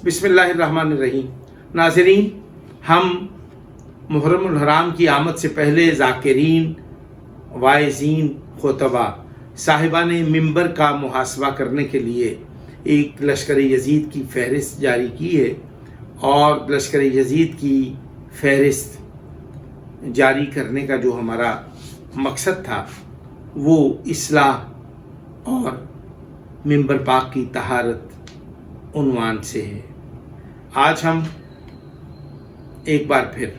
बिस्मिल्लाहिर्रहमानिर्रहीम। नाज़रीन, हम मुहर्रम الحرام की आमद से पहले ज़ाकिरीन, वाइज़ीन, खुतबा, साहिबान मिंबर का मुहासबा करने के लिए एक लश्कर यज़ीद की फ़हरिस्त जारी की है। और लश्कर यज़ीद की फ़हरिस्त जारी करने का जो हमारा मकसद था वो इस्लाह और मिंबर पाक की तहारत उन्वान से है। आज हम एक बार फिर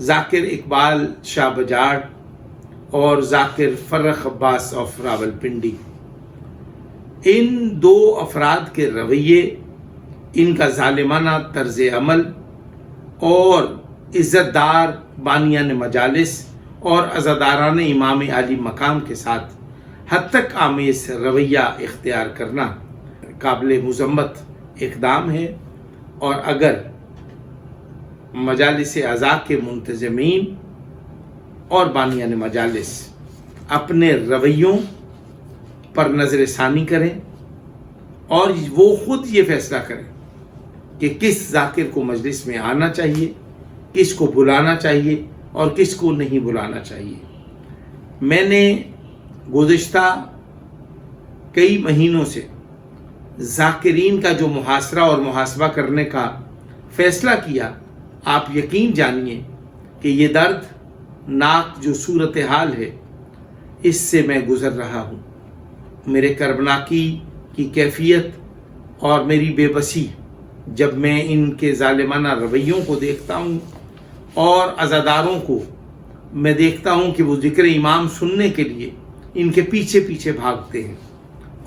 ज़ाकिर इकबाल शाह बजाड़ और ज़ाकिर फ़र्रख अब्बास ऑफ रावलपिंडी, इन दो अफराद के रवैये, इनका ज़ालिमाना तर्ज़ अमल और इज़्ज़तदार बानियान मजालिस और अज़ादारान इमाम आली मकाम के साथ हद तक आमेज़ रवैया इख्तियार करना काबिल मुज़म्मत इक़दाम है। और अगर मजालिस अज़ा के मुंतज़मीन और बानियान मजालिस अपने रवैयों पर नज़र सानी करें और वो ख़ुद ये फ़ैसला करें कि किस ज़ाकिर को मजलिस में आना चाहिए, किस को बुलाना चाहिए और किस को नहीं बुलाना चाहिए। मैंने गुज़िश्ता कई महीनों से ज़ाकिरीन का जो मुहासरा और मुहासबा करने का फ़ैसला किया, आप यकीन जानिए कि ये दर्दनाक जो सूरत हाल है इससे मैं गुज़र रहा हूँ। मेरे कर्बनाकी की कैफियत और मेरी बेबसी जब मैं इनके ज़ालिमाना रवैयों को देखता हूँ और अज़ादारों को मैं देखता हूँ कि वो ज़िक्र इमाम सुनने के लिए इनके पीछे पीछे भागते हैं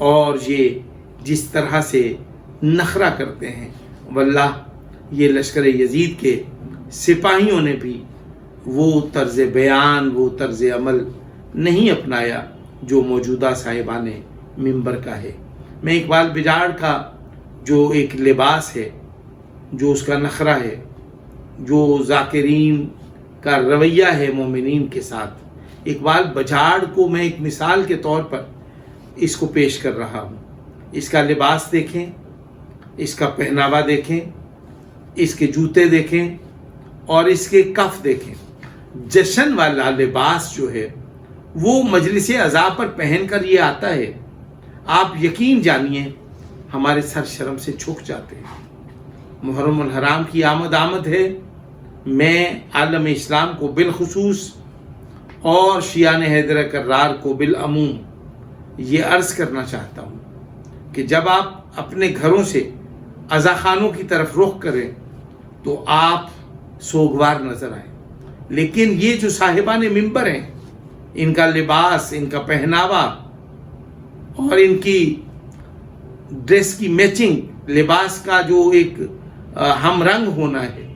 और ये जिस तरह से नखरा करते हैं, वल्लाह ये लश्कर यज़ीद के सिपाहियों ने भी वो तर्ज़ बयान, वो तर्ज़ अमल नहीं अपनाया जो मौजूदा साहिबान मिंबर का है। मैं इकबाल बजाड़ का जो एक लिबास है, जो उसका नखरा है, जो ज़ाकिरीन का रवैया है मोमिनीन के साथ, इकबाल बजाड़ को मैं एक मिसाल के तौर पर इसको पेश कर रहा हूँ। इसका लिबास देखें, इसका पहनावा देखें, इसके जूते देखें और इसके कफ देखें। जश्न वाला लिबास जो है वो मजलिस अज़ा पर पहन कर ये आता है, आप यकीन जानिए हमारे सर शर्म से झुक जाते हैं। मुहर्रम الحرام की आमद है। मैं आलम इस्लाम को बिलखुसूस और शियान हैदर कर्रार को बिलअमूम ये अर्ज़ करना चाहता हूँ कि जब आप अपने घरों से अज़ा खानों की तरफ रुख करें तो आप सोगवार नज़र आए, लेकिन ये जो साहिबान मिंबर हैं, इनका लिबास, इनका पहनावा और इनकी ड्रेस की मैचिंग, लिबास का जो एक हम रंग होना है,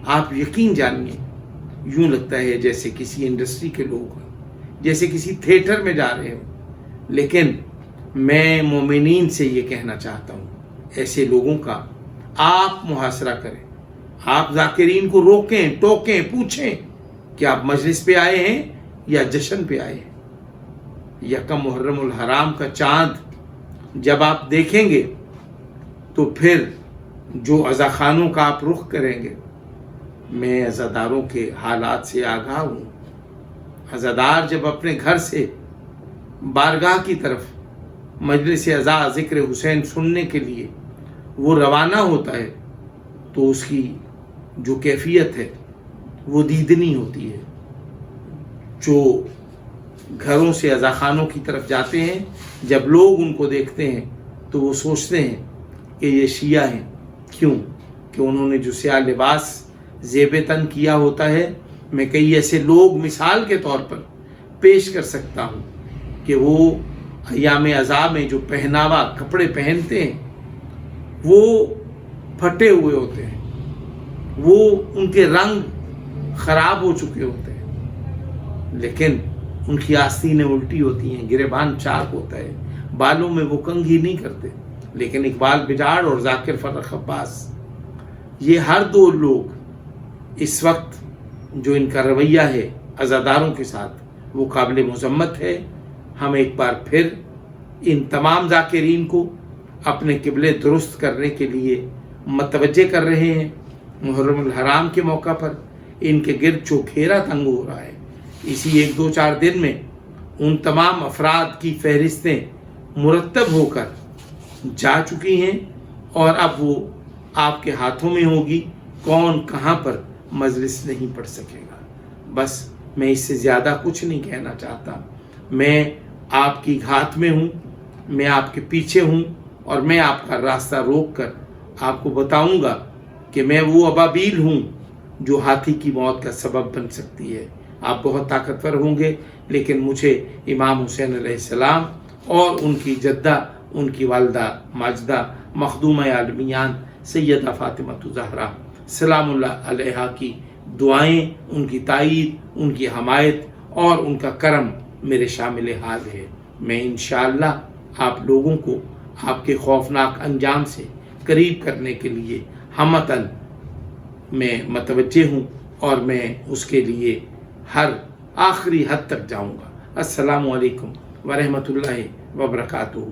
आप यकीन जानिए यूँ लगता है जैसे किसी इंडस्ट्री के लोग हों, जैसे किसी थिएटर में जा रहे हों। लेकिन मैं मोमिनीन से ये कहना चाहता हूँ, ऐसे लोगों का आप मुहासरा करें, आप ज़ाकिरीन को रोकें, टोकें, पूछें कि आप मजलिस पे आए हैं या जश्न पे आए हैं। यकम मुहर्रम الحرام का चाँद जब आप देखेंगे तो फिर जो अज़ा खानों का आप रुख करेंगे, मैं अज़ादारों के हालात से आगाह हूँ। अज़ादार जब अपने घर से बारगाह की तरफ मजलिस अज़ा ज़िक्र हुसैन सुनने के लिए वो रवाना होता है तो उसकी जो कैफियत है वो दीदनी होती है। जो घरों से अज़ा खानों की तरफ जाते हैं, जब लोग उनको देखते हैं तो वो सोचते हैं कि ये शिया हैं। क्यों? कि उन्होंने जो स्याह लिबास ज़ेब तन किया होता है। मैं कई ऐसे लोग मिसाल के तौर पर पेश कर सकता हूँ कि वो अय्याम अज़ा में जो पहनावा, कपड़े पहनते हैं वो फटे हुए होते हैं, वो उनके रंग ख़राब हो चुके होते हैं, लेकिन उनकी आस्तीनें उल्टी होती हैं, गिरेबान चाक होता है, बालों में वो कंघी नहीं करते। लेकिन इकबाल बजाड़ और ज़ाकिर फ़र्रख अब्बास, ये हर दो लोग इस वक्त जो इनका रवैया है अज़ादारों के साथ वो काबिल मुज़म्मत है। हम एक बार फिर इन तमाम ज़ाकिरीन को अपने किबले दुरुस्त करने के लिए متوجہ کر رہے ہیں۔ محرم الحرام کے موقع پر ان کے گرد چوکھیرا تنگ ہو رہا ہے۔ اسی 1-2-4 دن میں ان تمام افراد کی فہرستیں مرتب ہو کر جا چکی ہیں اور اب وہ آپ کے ہاتھوں میں ہوگی، کون کہاں پر مجلس نہیں پڑھ سکے گا۔ بس میں اس سے زیادہ کچھ نہیں کہنا چاہتا۔ میں آپ کی گھات میں ہوں، میں آپ کے پیچھے ہوں، اور میں آپ کا راستہ روک کر آپ کو بتاؤں گا کہ میں وہ ابابیل ہوں جو ہاتھی کی موت کا سبب بن سکتی ہے۔ آپ بہت طاقتور ہوں گے، لیکن مجھے امام حسین علیہ السلام اور ان کی جدہ، ان کی والدہ ماجدہ مخدومہ عالمیان سیدہ فاطمہ الزہرا سلام اللہ علیہا کی دعائیں، ان کی تائید، ان کی حمایت اور ان کا کرم میرے شامل حال ہے۔ میں انشاءاللہ آپ لوگوں کو آپ کے خوفناک انجام سے قریب کرنے کے لیے ہمتاً میں متوجہ ہوں، اور میں اس کے لیے ہر آخری حد تک جاؤں گا۔ السلام علیکم ورحمۃ اللہ وبرکاتہ۔